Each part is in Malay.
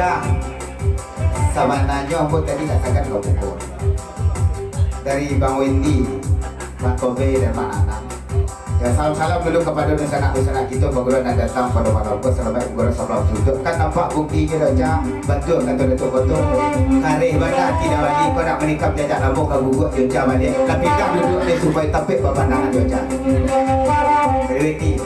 Cang, sama nanya pun tadi katakan kau pukul dari Bang Wendy, Bang Kobe dan Mak Anang. Ya salam-salam dulu kepada anak-anak kita bagulan yang datang pada malam pun selamat gurau sebelum tutup. Kan nampak bukti ke tak Cang? Betul kata Datuk Betul. Karih badan tidak balik kau nak menikam jajak lambung kau gugut Jocah balik. Tapi dah duduk ni supaya tapik berpandangan Jocah. Reweti.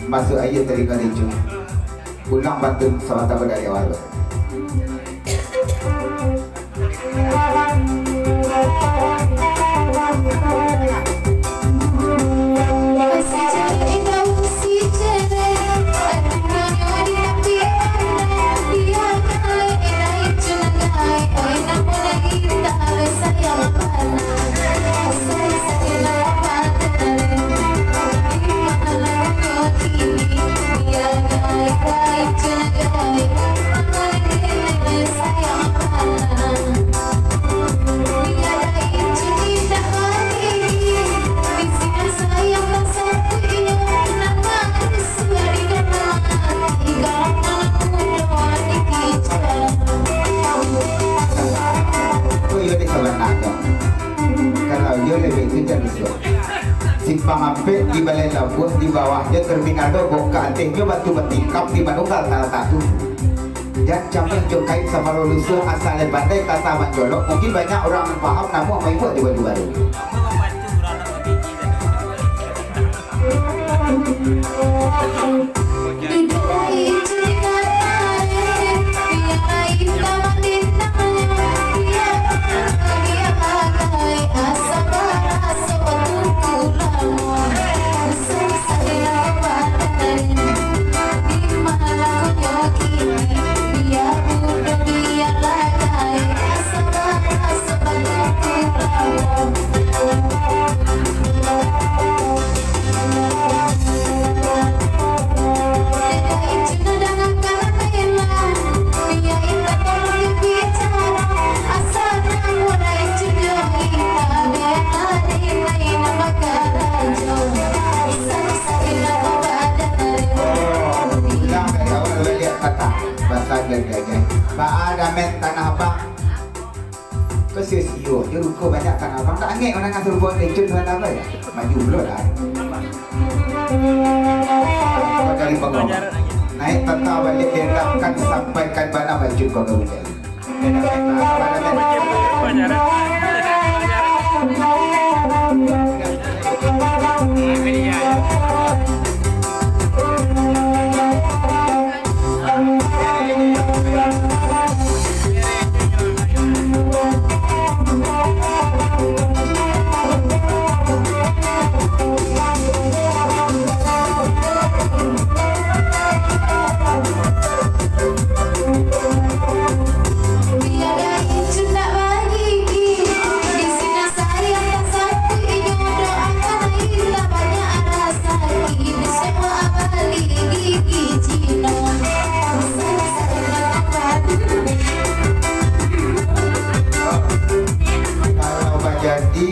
Masuk ayat dari Karicu ulang batun sama tak berdaya walau simpang ampek di balai labuh di bawahnya terminado bongka antehnya batu bertingkap di manunggal salah satu dan campur jom kait sama lulusur asal dan bandai kata manjolok. Mungkin banyak orang yang paham, namun apa ibu juga baru. Tanah Abang kesesiu je ruko banyak Tanah Abang tak angin orang ngasur buat lecun dengan apa ya maju belum lah dari pengelola naik tata balik dendamkan sampaikan bana baju kau kemudian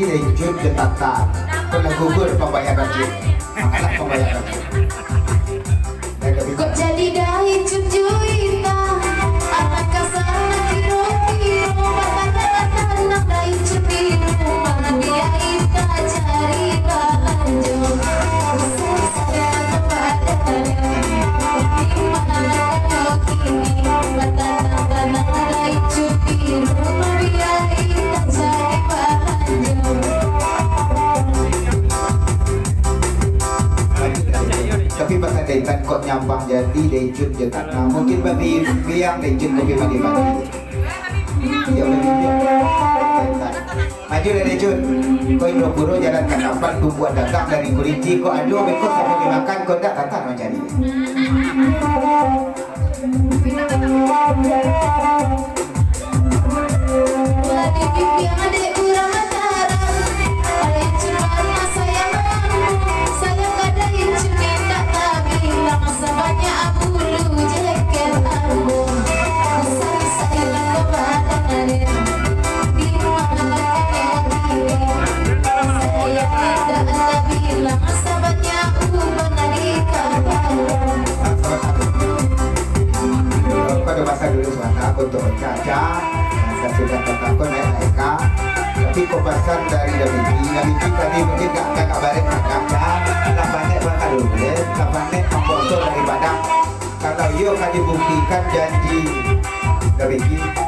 Rejun jetatan kena gugur pembayaran rejun masalah pembayaran rejun kok jadi dahi cucuita anak kasana kiro-kiro anak dahi cuciru mana dia ita cari balanjo saya kepadanya dimana kini anak dahi cuciru mana dia ita cari balanjo. Tapi pasal daitan kok nyampang jadi dejun je tak nah, mungkin bagi biang dejun lebih mandi-mandi ya lebih biang maju dari dejun kau yang buru jalan kanapan tumbuhan dagang dari kulinci kau aduh bekok sampai dimakan kau tak datang mencari untuk caca saya sudah katakan naik tapi kopasan dari Nabi tadi mungkin gak balik caca lapannya bakal dulu lapannya memfoto dari Padang kalau yo kan dibuktikan janji dari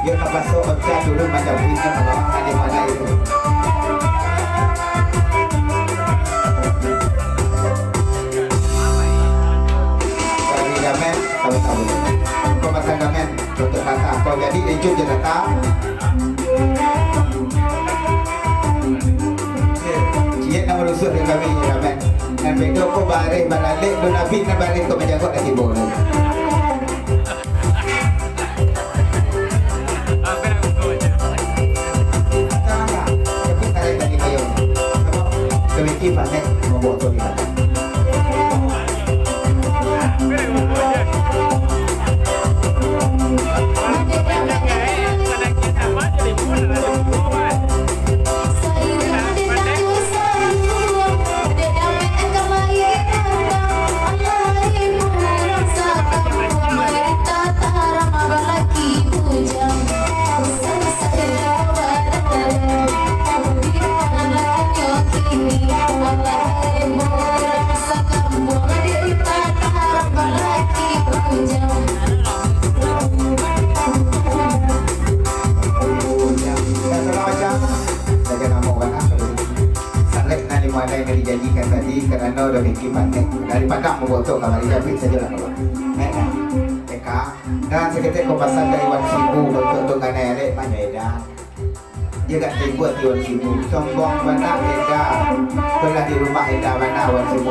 yo tak masuk oca dulu macam punya kalau ada mana itu dari Damen tahu-tahu kopasan Damen untuk kata kau jadi lecun je datang cik nak merusuk dengan kami ya men dan bedo kau barih baralik do Nabi nak barih kau menjaga kat tiba tapi tarik dari kayu kemiki panek membawa tu di mana Allah mana yang dijanjikan tadi kerana udah bikin panik dari Padang membuat kamar Japit saja lah kalau Eka dan seketika kau pasang dari Wan Sibu untuk kanai elek banyak edan dia tak buat di Wan Sibu sombong banyak edan pernah di rumah edan mana Wan Sibu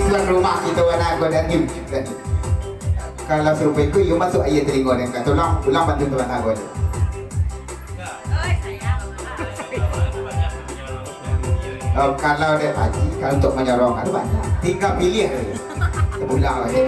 jalan rumah kita warna aku dan you kalau serupa itu you masuk ayat telinga dan kata ulang bantu tuan aku ada kalau ada haji kalau untuk menyorong ada banyak tinggal pilih ulang aja